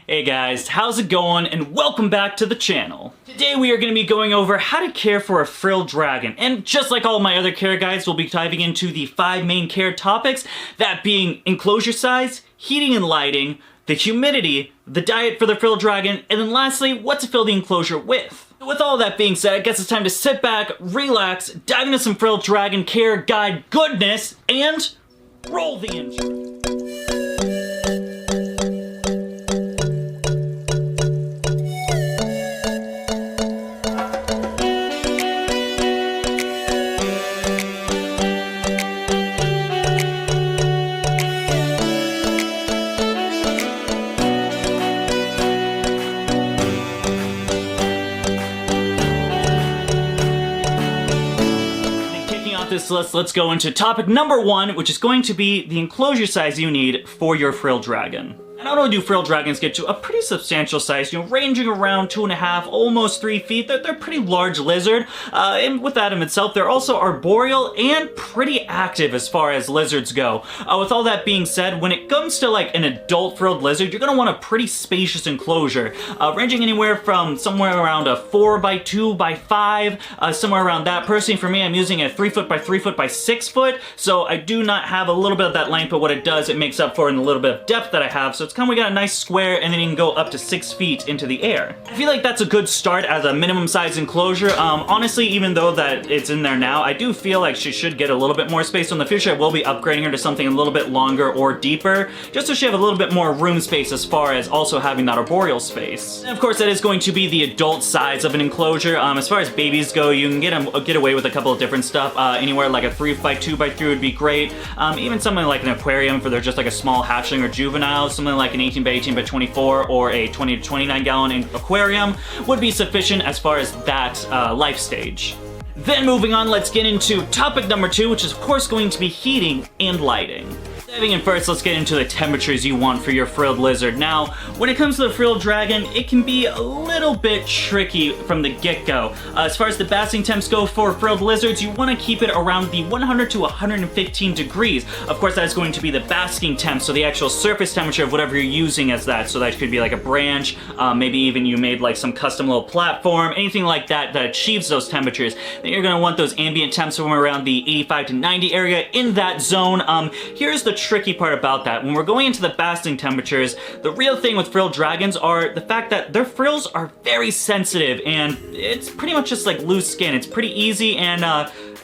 Hey guys, how's it going? And welcome back to the channel. Today we are going to be going over how to care for a frilled dragon. And just like all my other care guides, we'll be diving into the 5 main care topics, that being enclosure size, heating and lighting, the humidity, the diet for the frilled dragon, and then lastly, what to fill the enclosure with. With all that being said, I guess it's time to sit back, relax, dive into some frilled dragon care guide goodness, and roll the intro. This list, let's go into topic number 1, which is going to be the enclosure size you need for your frilled dragon. And not only do frilled dragons get to a pretty substantial size, ranging around 2.5, almost 3 feet, they're pretty large lizard, and with that in itself, they're also arboreal and pretty active as far as lizards go. With all that being said, when it comes to like an adult frilled lizard, you're gonna want a pretty spacious enclosure, ranging anywhere from somewhere around a 4x2 by 5, somewhere around that. Personally, for me, I'm using a 3 foot by 3 foot by 6 foot, so I do not have a little bit of that length, but what it does, it makes up for in a little bit of depth that I have, so it's kind of, we got a nice square, and then you can go up to 6 feet into the air. I feel like that's a good start as a minimum size enclosure. Honestly, even though that it's in there now, I do feel like she should get a little bit more space. So in the future, I will be upgrading her to something a little bit longer or deeper, just so she have a little bit more room space as far as also having that arboreal space. And of course, that is going to be the adult size of an enclosure. As far as babies go, you can get away with a couple of different stuff. Anywhere like a 3x2x3 would be great. Even something like an aquarium for they're just like a small hatchling or juvenile, something like an 18x18x24 or a 20 to 29 gallon aquarium would be sufficient as far as that life stage. Then moving on, let's get into topic number 2, which is of course going to be heating and lighting. Diving in first, let's get into the temperatures you want for your frilled lizard. Now, when it comes to the frilled dragon, it can be a little bit tricky from the get-go. As far as the basking temps go for frilled lizards, you want to keep it around the 100 to 115 degrees. Of course, that is going to be the basking temp, so the actual surface temperature of whatever you're using as that. So that could be like a branch, maybe even you made like some custom little platform, anything like that that achieves those temperatures. Then you're going to want those ambient temps somewhere around the 85 to 90 area in that zone. Here's the tricky part about that. When we're going into the basking temperatures, the real thing with frilled dragons are the fact that their frills are very sensitive, and it's pretty much just like loose skin. It's pretty easy, and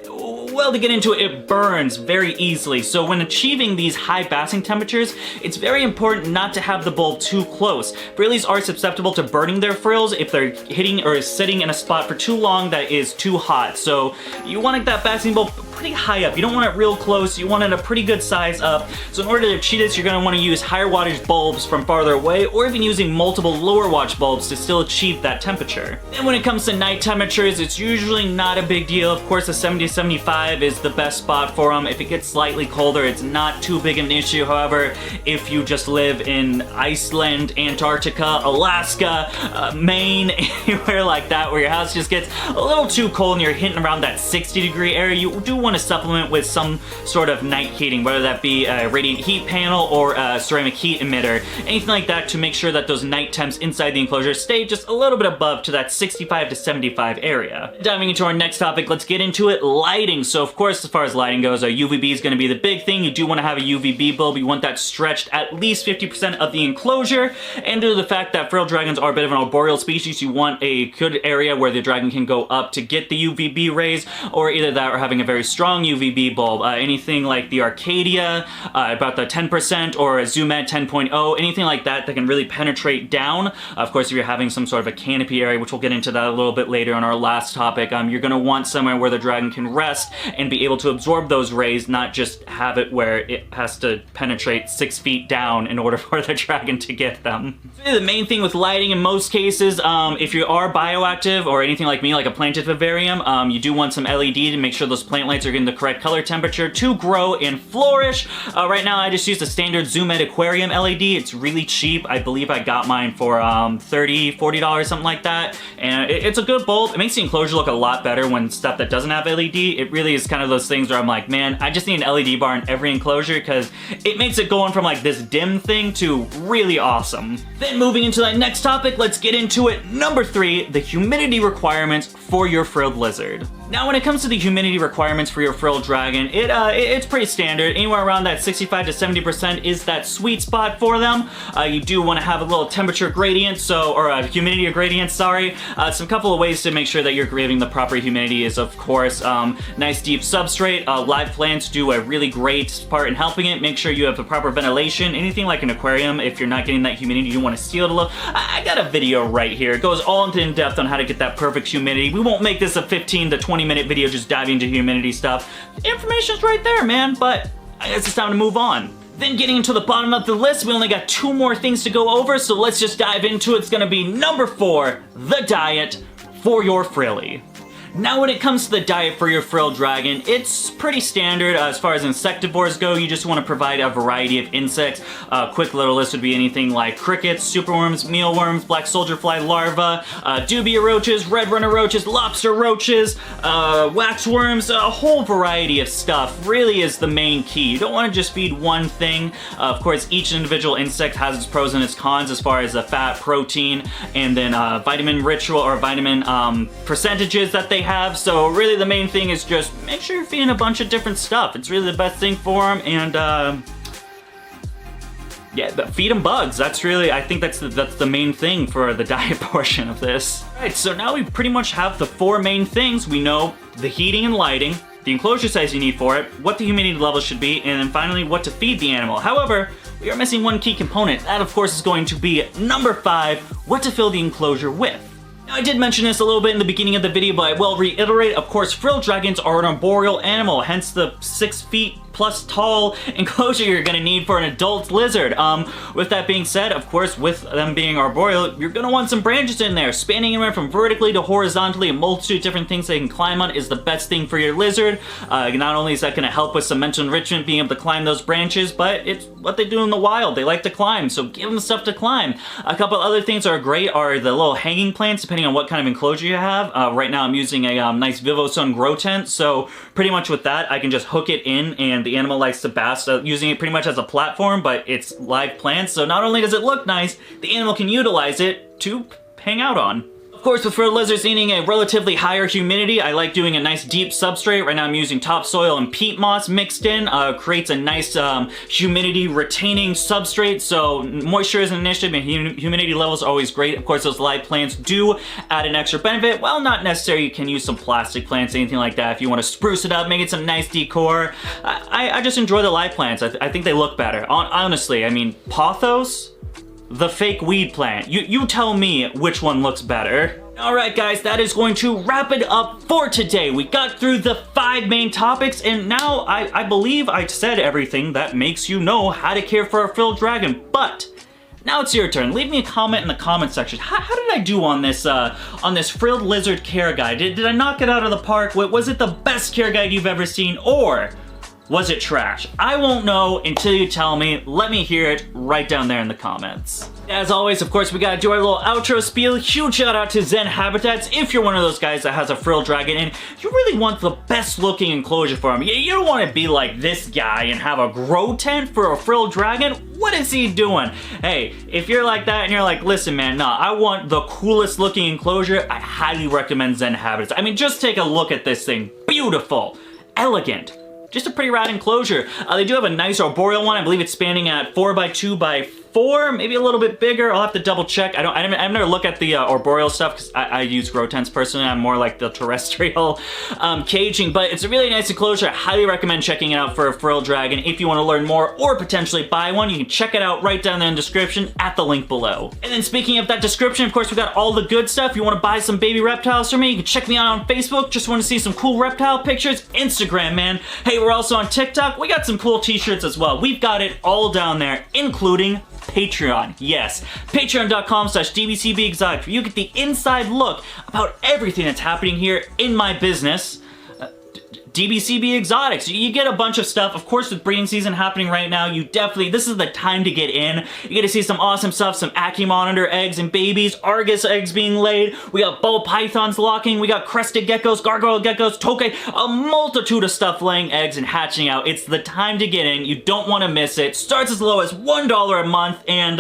well, to get into it, it burns very easily. So when achieving these high basking temperatures, it's very important not to have the bulb too close. Frillies are susceptible to burning their frills if they're hitting or sitting in a spot for too long that is too hot. So you want that basking bulb pretty high up. You don't want it real close. You want it a pretty good size up. So in order to achieve this, you're going to want to use higher wattage bulbs from farther away, or even using multiple lower wattage bulbs to still achieve that temperature. And when it comes to night temperatures, it's usually not a big deal. Of course, the 70 to 75 is the best spot for them. If it gets slightly colder, it's not too big of an issue. However, if you just live in Iceland, Antarctica, Alaska, Maine, anywhere like that where your house just gets a little too cold and you're hitting around that 60-degree area, you do want to supplement with some sort of night heating, whether that be a radiant heat panel or a ceramic heat emitter, anything like that, to make sure that those night temps inside the enclosure stay just a little bit above to that 65 to 75 area. Diving into our next topic, let's get into it, lighting. So of course, as far as lighting goes, UVB is going to be the big thing. You do want to have a UVB bulb. You want that stretched at least 50% of the enclosure, and due to the fact that frilled dragons are a bit of an arboreal species, you want a good area where the dragon can go up to get the UVB rays, or either that or having a very strong UVB bulb. Anything like the Arcadia, about the 10%, or a Zoomed 10.0, anything like that that can really penetrate down. Of course, if you're having some sort of a canopy area, which we'll get into that a little bit later on our last topic, you're going to want somewhere where the dragon can rest and be able to absorb those rays, not just have it where it has to penetrate 6 feet down in order for the dragon to get them. The main thing with lighting in most cases, if you are bioactive or anything like me, like a planted vivarium, you do want some LED to make sure those plant lights are getting the correct color temperature to grow and flourish. Right now I just use the standard Zoomed aquarium LED. It's really cheap. I believe I got mine for $30, $40, something like that, and it's a good bulb. It makes the enclosure look a lot better when stuff that doesn't have LED. It really really is kind of those things where I'm like, man, I just need an LED bar in every enclosure because it makes it going from like this dim thing to really awesome. Then moving into that next topic, let's get into it. Number 3, the humidity requirements for your frilled lizard. Now, when it comes to the humidity requirements for your frilled dragon, it's pretty standard. Anywhere around that 65 to 70% is that sweet spot for them. You do want to have a little temperature gradient, or a humidity gradient, sorry. Some couple of ways to make sure that you're grading the proper humidity is, of course, nice deep substrate. Live plants do a really great part in helping it. Make sure you have the proper ventilation. Anything like an aquarium, if you're not getting that humidity, you want to seal it a little. I got a video right here. It goes all into in depth on how to get that perfect humidity. We won't make this a 15 to 20-minute video just diving into humidity stuff. The information's right there, man, but I guess it's time to move on. Then getting into the bottom of the list, we only got 2 more things to go over, so let's just dive into it. It's gonna be number 4, the diet for your frilly. Now, when it comes to the diet for your frilled dragon, it's pretty standard. As far as insectivores go, you just want to provide a variety of insects. A quick little list would be anything like crickets, superworms, mealworms, black soldier fly larvae, dubia roaches, red runner roaches, lobster roaches, waxworms, a whole variety of stuff really is the main key. You don't want to just feed one thing. Of course, each individual insect has its pros and its cons as far as the fat, protein, and then vitamin ritual or vitamin percentages that they have. So really the main thing is just make sure you're feeding a bunch of different stuff. It's really the best thing for them, and yeah, feed them bugs. That's really, I think that's the main thing for the diet portion of this. All right, so now we pretty much have the 4 main things. We know the heating and lighting, the enclosure size you need for it, what the humidity level should be, and then finally what to feed the animal. However, we are missing one key component. That of course is going to be number 5, what to fill the enclosure with. Now, I did mention this a little bit in the beginning of the video, but I will reiterate, of course, frilled dragons are an arboreal animal, hence the 6 feet plus tall enclosure you're gonna need for an adult lizard. With that being said, of course, with them being arboreal, you're gonna want some branches in there. Spanning anywhere from vertically to horizontally, a multitude of different things they can climb on is the best thing for your lizard. Not only is that gonna help with some mental enrichment, being able to climb those branches, but it's what they do in the wild. They like to climb, so give them stuff to climb. A couple other things that are great are the little hanging plants, depending on what kind of enclosure you have. Right now I'm using a nice Vivosun grow tent, so pretty much with that, I can just hook it in, and the animal likes to bask, using it pretty much as a platform, but it's live plants, so not only does it look nice, the animal can utilize it to hang out on. Of course, with frilled lizards needing a relatively higher humidity, I like doing a nice deep substrate. Right now I'm using topsoil and peat moss mixed in. Creates a nice humidity retaining substrate, so moisture is an initiative and humidity levels are always great. Of course, those live plants do add an extra benefit. Well, not necessarily. You can use some plastic plants, anything like that, if you want to spruce it up, make it some nice decor. I just enjoy the live plants. I think they look better. Honestly, I mean, pothos? The fake weed plant. You tell me which one looks better. Alright guys, that is going to wrap it up for today. We got through the 5 main topics, and now I believe I said everything that makes you know how to care for a frilled dragon. But now it's your turn. Leave me a comment in the comment section. How did I do on this frilled lizard care guide? Did I knock it out of the park? Was it the best care guide you've ever seen, or was it trash? I won't know until you tell me. Let me hear it right down there in the comments. As always, of course, we gotta do our little outro spiel. Huge shout out to Zen Habitats. If you're one of those guys that has a frilled dragon and you really want the best looking enclosure for him, you don't want to be like this guy and have a grow tent for a frilled dragon. What is he doing? Hey, if you're like that and you're like, listen man, nah, I want the coolest looking enclosure, I highly recommend Zen Habitats. I mean, just take a look at this thing. Beautiful, elegant, just a pretty rad enclosure. They do have a nice arboreal one. I believe it's spanning at 4x2x4, maybe a little bit bigger. I'll have to double check. I've never looked at the arboreal stuff because I use grow tents personally. I'm more like the terrestrial caging, but it's a really nice enclosure. I highly recommend checking it out for a frilled dragon. If you want to learn more or potentially buy one, you can check it out right down there in the description at the link below. And then speaking of that description, of course, we got all the good stuff. If you want to buy some baby reptiles from me, you can check me out on Facebook. Just want to see some cool reptile pictures? Instagram, man. Hey, we're also on TikTok. We got some cool t-shirts as well. We've got it all down there, including Patreon. Yes, patreon.com/dbcbexotic, where you get the inside look about everything that's happening here in my business. DBCB exotics. You get a bunch of stuff. Of course, with breeding season happening right now, this is the time to get in. You get to see some awesome stuff, some Monitor eggs and babies, Argus eggs being laid. We got ball pythons locking. We got crested geckos, gargoyle geckos, tokay, a multitude of stuff laying eggs and hatching out. It's the time to get in. You don't want to miss it. Starts as low as $1 a month, and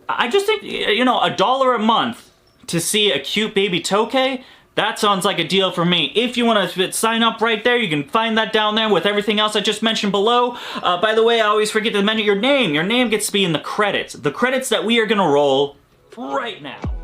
I just think, you know, $1 a month to see a cute baby tokay, that sounds like a deal for me. If you want to sign up right there, you can find that down there with everything else I just mentioned below. By the way, I always forget to mention your name. Your name gets to be in the credits. The credits that we are going to roll right now.